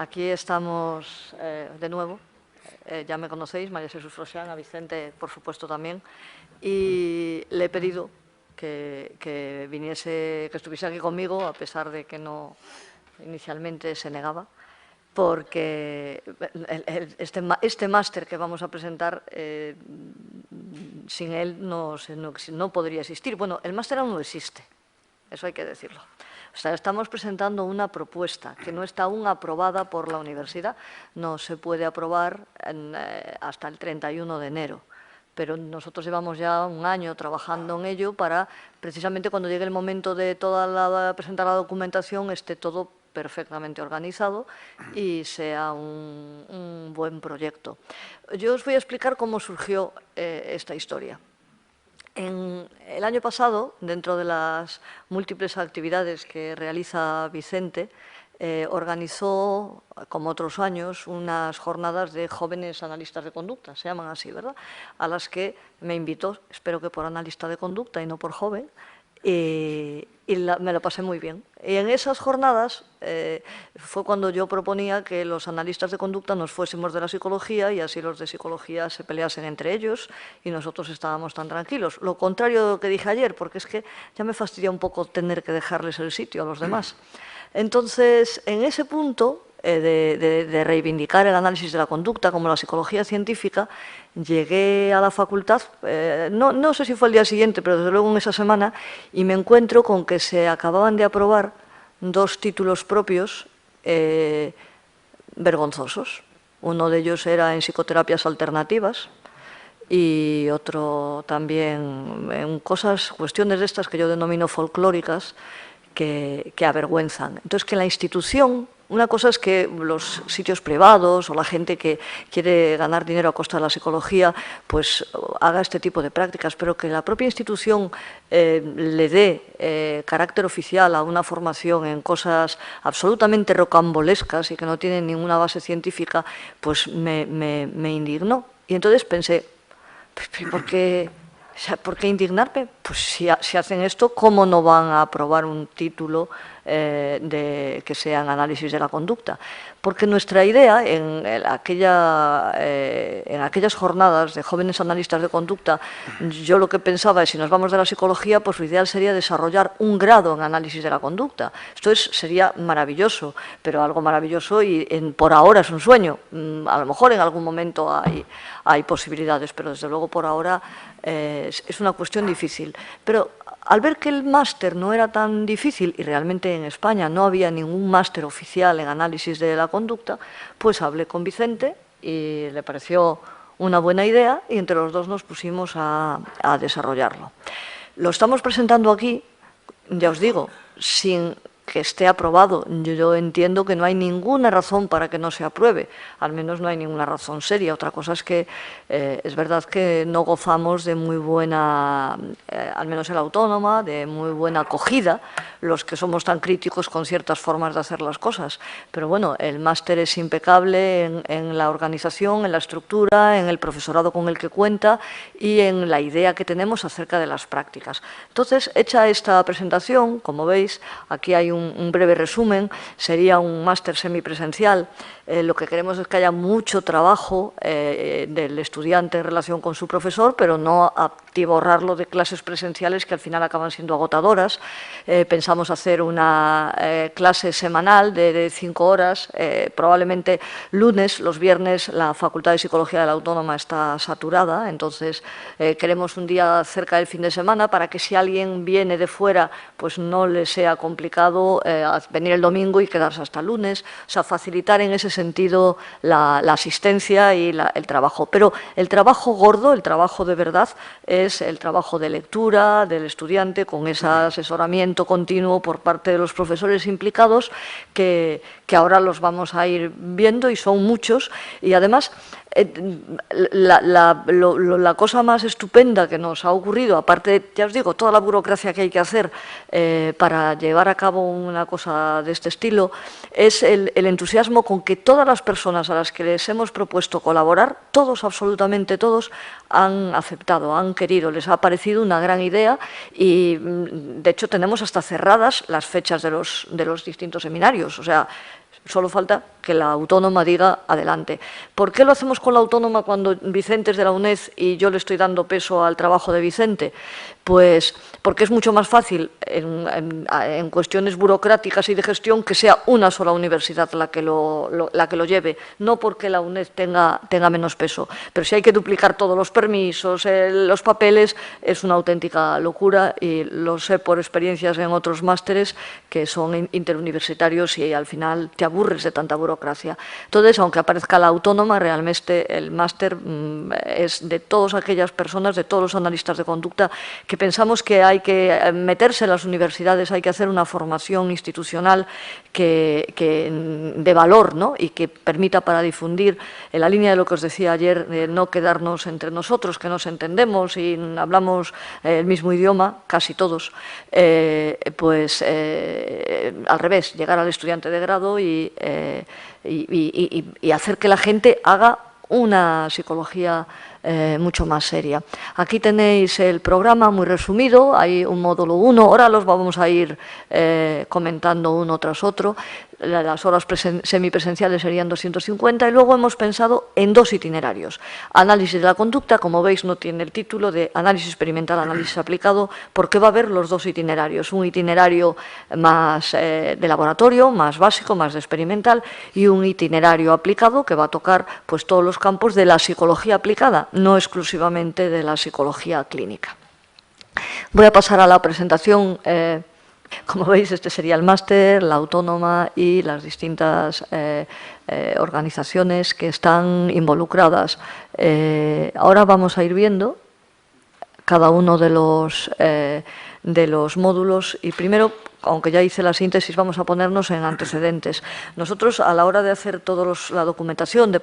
Aquí estamos de nuevo. Ya me conocéis, María Jesús Froxán, a Vicente, por supuesto, también. Y le he pedido que viniese, que estuviese aquí conmigo, a pesar de que no inicialmente se negaba, porque este máster que vamos a presentar, sin él no podría existir. Bueno, el máster aún no existe, eso hay que decirlo. O sea, estamos presentando una propuesta que no está aún aprobada por la universidad. No se puede aprobar hasta el 31 de enero. Pero nosotros llevamos ya un año trabajando en ello para, precisamente cuando llegue el momento de presentar la documentación, esté todo perfectamente organizado y sea un buen proyecto. Yo os voy a explicar cómo surgió esta historia. El año pasado, dentro de las múltiples actividades que realiza Vicente, organizó, como otros años, unas jornadas de jóvenes analistas de conducta, se llaman así, ¿verdad?, a las que me invitó, espero que por analista de conducta y no por joven, y me lo pasé muy bien. Y en esas jornadas fue cuando yo proponía que los analistas de conducta nos fuésemos de la psicología y así los de psicología se peleasen entre ellos y nosotros estábamos tan tranquilos. Lo contrario de lo que dije ayer, porque es que ya me fastidia un poco tener que dejarles el sitio a los demás. Entonces, en ese punto de reivindicar el análisis de la conducta como la psicología científica, llegué a la facultad, no sé si fue el día siguiente, pero desde luego en esa semana, y me encuentro con que se acababan de aprobar 2 títulos propios vergonzosos. Uno de ellos era en psicoterapias alternativas y otro también en cuestiones de estas que yo denomino folclóricas, que avergüenzan. Entonces, que la institución, una cosa es que los sitios privados o la gente que quiere ganar dinero a costa de la psicología, pues haga este tipo de prácticas, pero que la propia institución le dé carácter oficial a una formación en cosas absolutamente rocambolescas y que no tienen ninguna base científica, pues me indignó. Y entonces pensé, ¿por qué indignarme? Pues si hacen esto, ¿cómo no van a aprobar un título que sea en análisis de la conducta? Porque nuestra idea en aquellas jornadas de jóvenes analistas de conducta, yo lo que pensaba es, si nos vamos de la psicología, pues lo ideal sería desarrollar un grado en análisis de la conducta. Esto sería maravilloso, pero algo maravilloso y por ahora es un sueño. A lo mejor en algún momento hay posibilidades, pero desde luego por ahora es una cuestión difícil. Pero al ver que el máster no era tan difícil y realmente en España no había ningún máster oficial en análisis de la conducta, pues hablé con Vicente y le pareció una buena idea y entre los dos nos pusimos a desarrollarlo. Lo estamos presentando aquí, ya os digo, sin que esté aprobado. Yo entiendo que no hay ninguna razón para que no se apruebe, al menos no hay ninguna razón seria. Otra cosa es que es verdad que no gozamos de muy buena, al menos en la autónoma, de muy buena acogida, los que somos tan críticos con ciertas formas de hacer las cosas. Pero bueno, el máster es impecable en la organización, en la estructura, en el profesorado con el que cuenta y en la idea que tenemos acerca de las prácticas. Entonces, hecha esta presentación, como veis, aquí hay un breve resumen. Sería un máster semipresencial. Lo que queremos es que haya mucho trabajo del estudiante en relación con su profesor, pero no atiborrarlo de clases presenciales que al final acaban siendo agotadoras. Pensamos hacer una clase semanal de 5 horas, probablemente lunes. Los viernes la Facultad de Psicología de la Autónoma está saturada, entonces queremos un día cerca del fin de semana para que si alguien viene de fuera, pues no le sea complicado venir el domingo y quedarse hasta el lunes. O sea, facilitar en ese sentido la asistencia y el trabajo. Pero el trabajo gordo, el trabajo de verdad, es el trabajo de lectura del estudiante con ese asesoramiento continuo por parte de los profesores implicados que ahora los vamos a ir viendo y son muchos. Y además, la cosa más estupenda que nos ha ocurrido, aparte de, ya os digo, toda la burocracia que hay que hacer para llevar a cabo una cosa de este estilo, es el entusiasmo con que todas las personas a las que les hemos propuesto colaborar, todos, absolutamente todos, han aceptado, han querido, les ha parecido una gran idea y, de hecho, tenemos hasta cerradas las fechas de los distintos seminarios. O sea, Solo falta que la autónoma diga adelante. ¿Por qué lo hacemos con la autónoma cuando Vicente es de la UNED y yo le estoy dando peso al trabajo de Vicente? Pues porque es mucho más fácil en cuestiones burocráticas y de gestión que sea una sola universidad la que lo lleve, no porque la UNED tenga menos peso. Pero si hay que duplicar todos los permisos, los papeles, es una auténtica locura y lo sé por experiencias en otros másteres que son interuniversitarios y al final te aburres de tanta burocracia. Entonces, aunque aparezca la autónoma, realmente el máster es de todas aquellas personas, de todos los analistas de conducta que pensamos que hay que meterse en las universidades, hay que hacer una formación institucional de valor, ¿no? Y que permita para difundir, en la línea de lo que os decía ayer, de no quedarnos entre nosotros, que nos entendemos y hablamos el mismo idioma, casi todos, pues al revés, llegar al estudiante de grado y hacer que la gente haga una psicología mucho más seria. Aquí tenéis el programa muy resumido, hay un módulo 1, ahora los vamos a ir comentando uno tras otro. Las horas semipresenciales serían 250 y luego hemos pensado en 2 itinerarios. Análisis de la conducta, como veis no tiene el título de análisis experimental, análisis aplicado, porque va a haber los 2 itinerarios, un itinerario más de laboratorio, más básico, más de experimental y un itinerario aplicado que va a tocar pues todos los campos de la psicología aplicada, no exclusivamente de la psicología clínica. Voy a pasar a la presentación. Como veis, este sería el máster, la autónoma y las distintas organizaciones que están involucradas. Ahora vamos a ir viendo cada uno de los módulos y primero, aunque ya hice la síntesis, vamos a ponernos en antecedentes. Nosotros, a la hora de hacer toda la documentación, de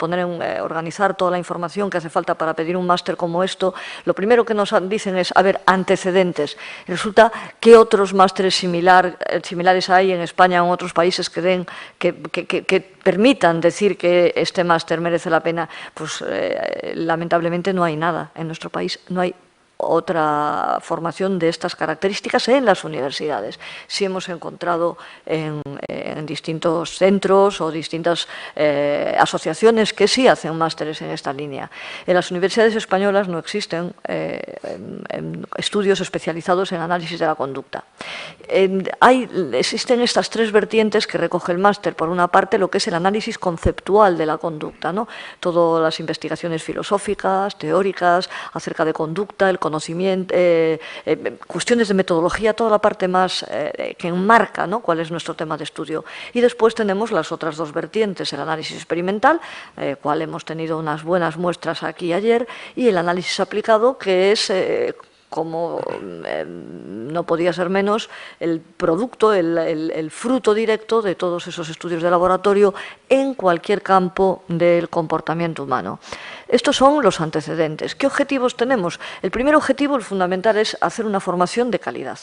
organizar toda la información que hace falta para pedir un máster como esto, lo primero que nos dicen es, a ver, antecedentes. Resulta que otros másteres similares hay en España o en otros países que permitan decir que este máster merece la pena. Pues lamentablemente no hay nada. En nuestro país no hay otra formación de estas características en las universidades. Sí hemos encontrado en distintos centros o distintas asociaciones que sí hacen másteres en esta línea. En las universidades españolas no existen estudios especializados en análisis de la conducta. Existen estas 3 vertientes que recoge el máster. Por una parte, lo que es el análisis conceptual de la conducta, ¿no? Todas las investigaciones filosóficas, teóricas, acerca de conducta, el conocimiento, cuestiones de metodología, toda la parte más que enmarca, ¿no?, cuál es nuestro tema de estudio. Y después tenemos las otras 2 vertientes, el análisis experimental, cual hemos tenido unas buenas muestras aquí ayer, y el análisis aplicado, que es como no podía ser menos, el producto, el fruto directo de todos esos estudios de laboratorio en cualquier campo del comportamiento humano. Estos son los antecedentes. ¿Qué objetivos tenemos? El primer objetivo, el fundamental, es hacer una formación de calidad.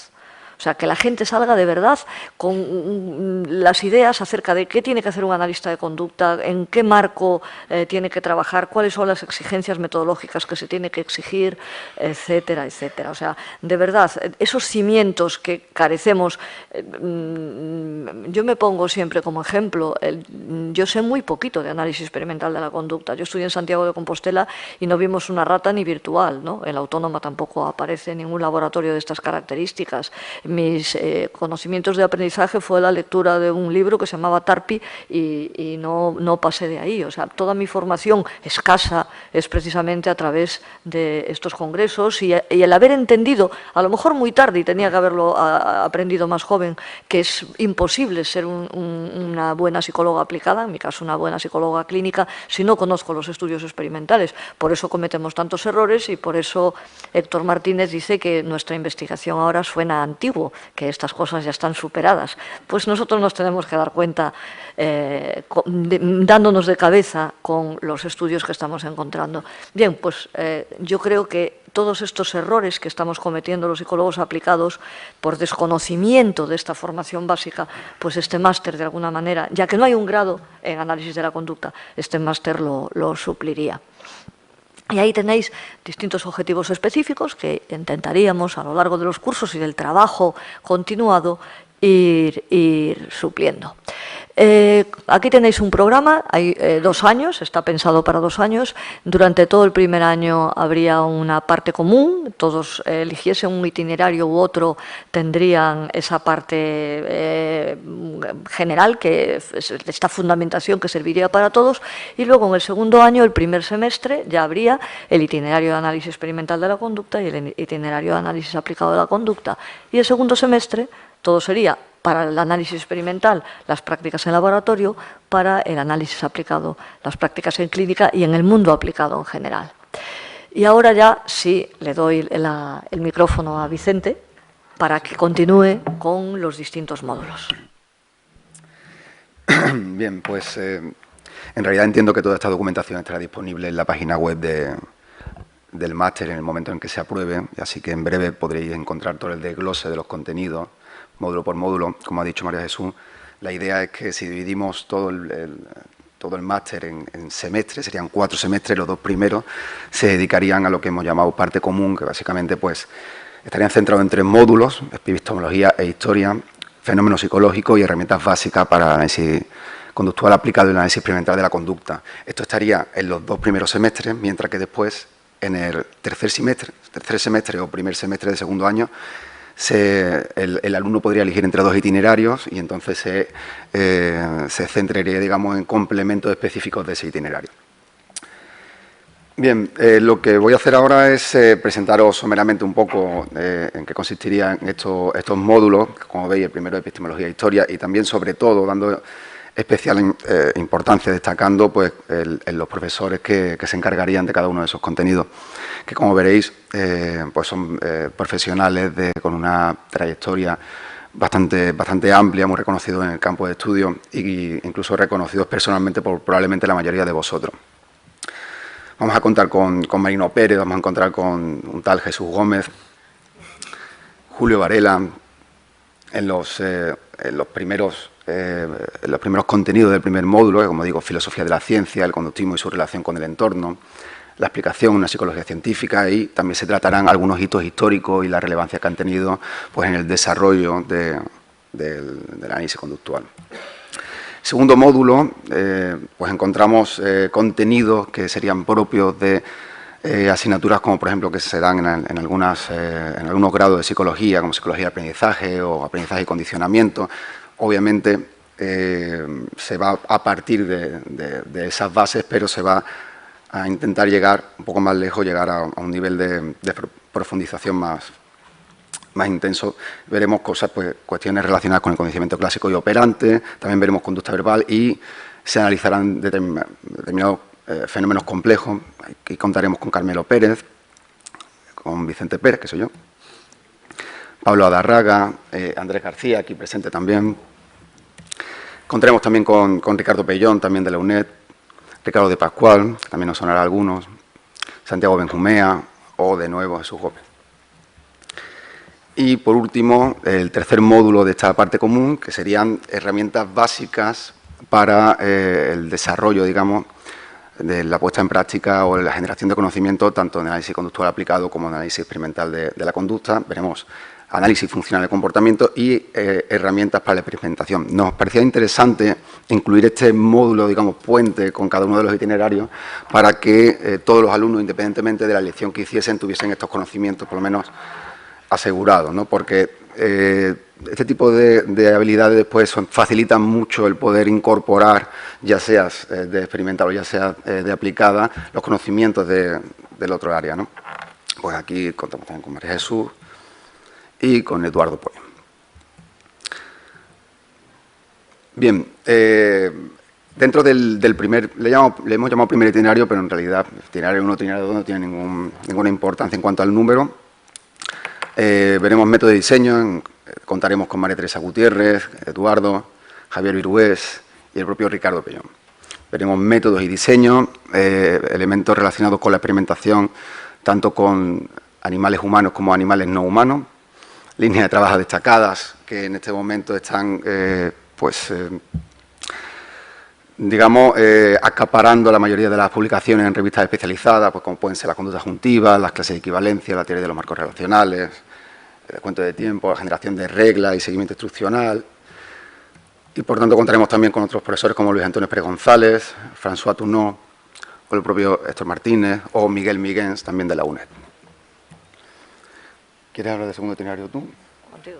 O sea, que la gente salga de verdad con las ideas acerca de qué tiene que hacer un analista de conducta, en qué marco tiene que trabajar, cuáles son las exigencias metodológicas que se tiene que exigir, etcétera, etcétera. O sea, de verdad, esos cimientos que carecemos, yo me pongo siempre como ejemplo, yo sé muy poquito de análisis experimental de la conducta. Yo estudié en Santiago de Compostela y no vimos una rata ni virtual, ¿no? En la autónoma tampoco aparece ningún laboratorio de estas características. Mis conocimientos de aprendizaje fue la lectura de un libro que se llamaba Tarpi y no pasé de ahí. O sea, toda mi formación escasa es precisamente a través de estos congresos y el haber entendido, a lo mejor muy tarde y tenía que haberlo aprendido más joven, que es imposible ser una buena psicóloga aplicada, en mi caso una buena psicóloga clínica, si no conozco los estudios experimentales. Por eso cometemos tantos errores y por eso Héctor Martínez dice que nuestra investigación ahora suena antigua, que estas cosas ya están superadas. Pues nosotros nos tenemos que dar cuenta dándonos de cabeza con los estudios que estamos encontrando. Bien, pues yo creo que todos estos errores que estamos cometiendo los psicólogos aplicados por desconocimiento de esta formación básica, pues este máster de alguna manera, ya que no hay un grado en análisis de la conducta, este máster lo supliría. Y ahí tenéis distintos objetivos específicos que intentaríamos a lo largo de los cursos y del trabajo continuado ir supliendo. Aquí tenéis un programa, hay 2 años, está pensado para 2 años. Durante todo el primer año habría una parte común, todos eligiesen un itinerario u otro, tendrían esa parte general, que es esta fundamentación que serviría para todos, y luego en el segundo año, el primer semestre, ya habría el itinerario de análisis experimental de la conducta y el itinerario de análisis aplicado de la conducta. Y el segundo semestre, todo sería para el análisis experimental, las prácticas en laboratorio; para el análisis aplicado, las prácticas en clínica y en el mundo aplicado en general. Y ahora ya sí le doy el micrófono a Vicente para que continúe con los distintos módulos. Bien, pues en realidad entiendo que toda esta documentación estará disponible en la página web del máster en el momento en que se apruebe, así que en breve podréis encontrar todo el desglose de los contenidos, módulo por módulo. Como ha dicho María Jesús, la idea es que si dividimos todo el máster en semestres, serían 4 semestres, los 2 primeros se dedicarían a lo que hemos llamado parte común, que básicamente pues estarían centrados en 3 módulos: epistemología e historia, fenómenos psicológicos y herramientas básicas para el análisis conductual aplicado y el análisis experimental de la conducta. Esto estaría en los 2 primeros semestres, mientras que después, en el tercer semestre o primer semestre de segundo año, el alumno podría elegir entre 2 itinerarios y entonces se centraría, digamos, en complementos específicos de ese itinerario. Bien, lo que voy a hacer ahora es presentaros someramente un poco en qué consistirían estos módulos. Como veis, el primero de epistemología e historia, y también, sobre todo, dando especial importancia, destacando pues los profesores que se encargarían de cada uno de esos contenidos, que, como veréis, pues son profesionales con una trayectoria bastante amplia, muy reconocidos en el campo de estudio e incluso reconocidos personalmente por probablemente la mayoría de vosotros. Vamos a contar con Marino Pérez, vamos a encontrar con un tal Jesús Gómez, Julio Varela, en los primeros contenidos del primer módulo, que, como digo, filosofía de la ciencia, el conductismo y su relación con el entorno, la explicación, una psicología científica, y también se tratarán algunos hitos históricos y la relevancia que han tenido pues en el desarrollo del análisis conductual. Segundo módulo, pues encontramos contenidos que serían propios de asignaturas como, por ejemplo, que se dan en algunos grados de psicología, como psicología de aprendizaje o aprendizaje y condicionamiento. Obviamente se va a partir de esas bases, pero se va a intentar llegar un poco más lejos, llegar a un nivel de profundización más intenso. Veremos cuestiones relacionadas con el conocimiento clásico y operante, también veremos conducta verbal y se analizarán determinados fenómenos complejos. Aquí contaremos con Carmelo Pérez, con Vicente Pérez, que soy yo, Pablo Adarraga, Andrés García, aquí presente también. Contaremos también con Ricardo Pellón, también de la UNED, Ricardo de Pascual, que también nos sonará a algunos, Santiago Benjumea o, de nuevo, Jesús Gómez. Y, por último, el tercer módulo de esta parte común, que serían herramientas básicas para el desarrollo, digamos, de la puesta en práctica o la generación de conocimiento, tanto en análisis conductual aplicado como en análisis experimental de la conducta. Veremos análisis funcional del comportamiento y herramientas para la experimentación. Nos parecía interesante incluir este módulo, digamos, puente con cada uno de los itinerarios para que todos los alumnos, independientemente de la elección que hiciesen, tuviesen estos conocimientos, por lo menos, asegurados, ¿no? Porque este tipo de habilidades después facilitan mucho el poder incorporar, ya sea de experimental o ya sea de aplicada, los conocimientos del otro área, ¿no? Pues aquí contamos también con María Jesús y con Eduardo Puey. Bien, dentro del primer, le hemos llamado primer itinerario, pero en realidad itinerario 1, itinerario 2 no tiene ninguna importancia en cuanto al número. Veremos método de diseño, contaremos con María Teresa Gutiérrez, Eduardo, Javier Virués y el propio Ricardo Pellón. Veremos métodos y diseño, elementos relacionados con la experimentación, tanto con animales humanos como animales no humanos, líneas de trabajo destacadas que en este momento están, digamos, acaparando la mayoría de las publicaciones en revistas especializadas, pues como pueden ser la conducta adjuntiva, las clases de equivalencia, la teoría de los marcos relacionales, el cuento de tiempo, la generación de reglas y seguimiento instruccional. Y por tanto contaremos también con otros profesores como Luis Antonio Pérez González, François Tournot, o el propio Héctor Martínez, o Miguel Miguens, también de la UNED. ¿Quieres hablar del segundo itinerario tú? Contigo.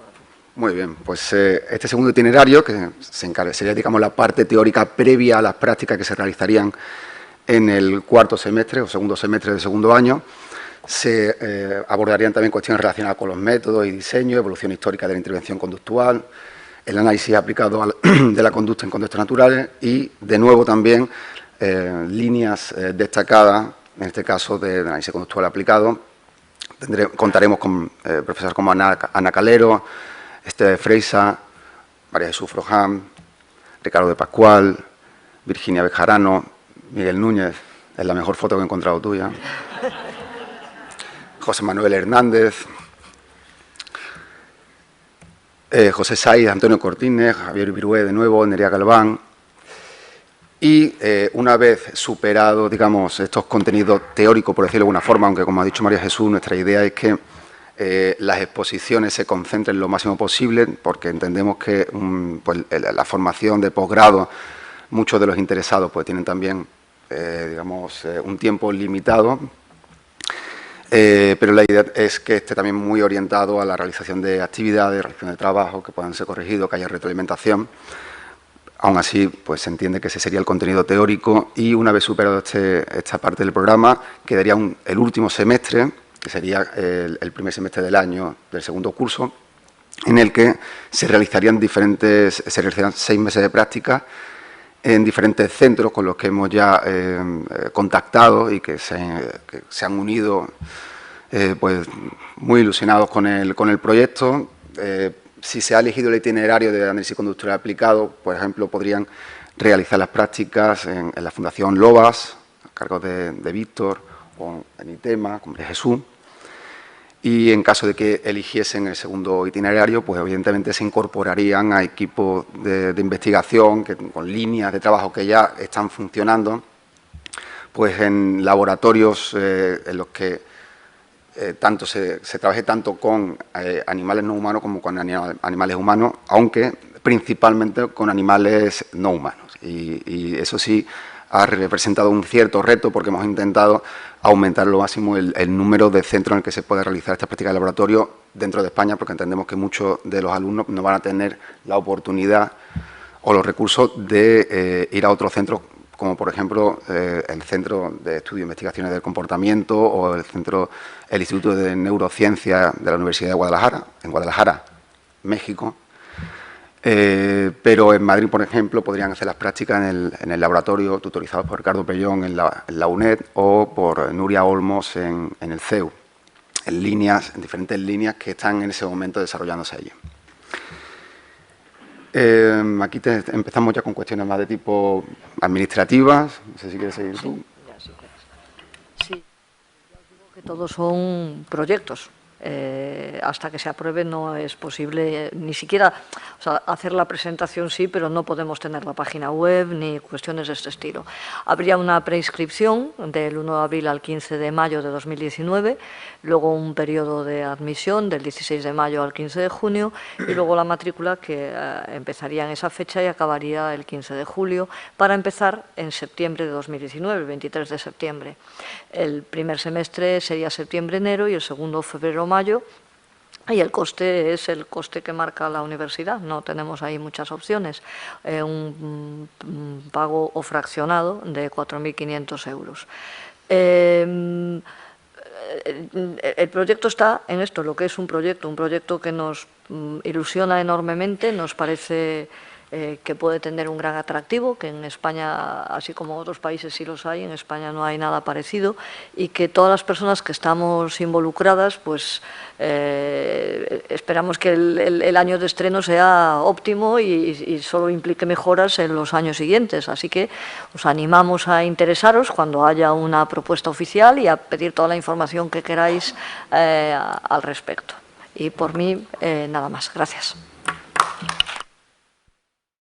Muy bien, pues este segundo itinerario, que sería, digamos, la parte teórica previa a las prácticas que se realizarían en el cuarto semestre o segundo semestre del segundo año, se abordarían también cuestiones relacionadas con los métodos y diseño, evolución histórica de la intervención conductual, el análisis aplicado de la conducta en contextos naturales y, de nuevo, también líneas destacadas, en este caso de análisis conductual aplicado. Contaremos con profesores como Ana Calero, Esther Freisa, María Jesús Froján, Ricardo de Pascual, Virginia Bejarano, Miguel Núñez, es la mejor foto que he encontrado tuya, José Manuel Hernández, José Saiz, Antonio Cortines, Javier Virué de nuevo, Nerea Galván. Y una vez superado, digamos, estos contenidos teóricos, por decirlo de alguna forma, aunque como ha dicho María Jesús, nuestra idea es que las exposiciones se concentren lo máximo posible, porque entendemos que pues, la formación de posgrado, muchos de los interesados pues tienen también, digamos, un tiempo limitado, pero la idea es que esté también muy orientado a la realización de actividades, realización de trabajo, que puedan ser corregidos, que haya retroalimentación. Aún así, pues se entiende que ese sería el contenido teórico y una vez superado esta parte del programa, quedaría el último semestre, que sería el primer semestre del año del segundo curso, en el que se realizarían 6 meses de práctica en diferentes centros con los que hemos ya contactado y que se han unido pues muy ilusionados con el proyecto. Si se ha elegido el itinerario de análisis conductual aplicado, por ejemplo, podrían realizar las prácticas en la Fundación Lobas, a cargo de Víctor, o en ITEMA, con María Jesús. Y en caso de que eligiesen el segundo itinerario, pues evidentemente se incorporarían a equipos de investigación con líneas de trabajo que ya están funcionando, pues en laboratorios en los que se trabaje tanto con animales no humanos como con animales humanos, aunque principalmente con animales no humanos. Y eso sí ha representado un cierto reto porque hemos intentado aumentar lo máximo el número de centros en el que se puede realizar esta práctica de laboratorio dentro de España, porque entendemos que muchos de los alumnos no van a tener la oportunidad o los recursos de ir a otros centros, como por ejemplo el Centro de Estudio e Investigaciones del Comportamiento o el Instituto de Neurociencia de la Universidad de Guadalajara, en Guadalajara, México. Pero en Madrid, por ejemplo, podrían hacer las prácticas en el laboratorio tutorizados por Ricardo Pellón en la UNED o por Nuria Olmos en el CEU, en diferentes líneas que están en ese momento desarrollándose allí. Aquí empezamos ya con cuestiones más de tipo administrativas. No sé si quieres seguir tú. Sí, ya os digo que todos son proyectos. Hasta que se apruebe no es posible ni siquiera, o sea, hacer la presentación sí, pero no podemos tener la página web ni cuestiones de este estilo. Habría una preinscripción del 1 de abril al 15 de mayo de 2019, luego un periodo de admisión del 16 de mayo al 15 de junio y luego la matrícula que empezaría en esa fecha y acabaría el 15 de julio para empezar en septiembre de 2019, el 23 de septiembre. El primer semestre sería septiembre-enero y el segundo febrero-mayo, y el coste es el coste que marca la universidad, no tenemos ahí muchas opciones, un pago o fraccionado de 4.500 euros. El proyecto está en esto, lo que es un proyecto que nos ilusiona enormemente, nos parece que puede tener un gran atractivo, que en España, así como en otros países sí los hay, en España no hay nada parecido, y que todas las personas que estamos involucradas, pues esperamos que el año de estreno sea óptimo y solo implique mejoras en los años siguientes. Así que os animamos a interesaros cuando haya una propuesta oficial y a pedir toda la información que queráis al respecto. Y por mí, nada más. Gracias.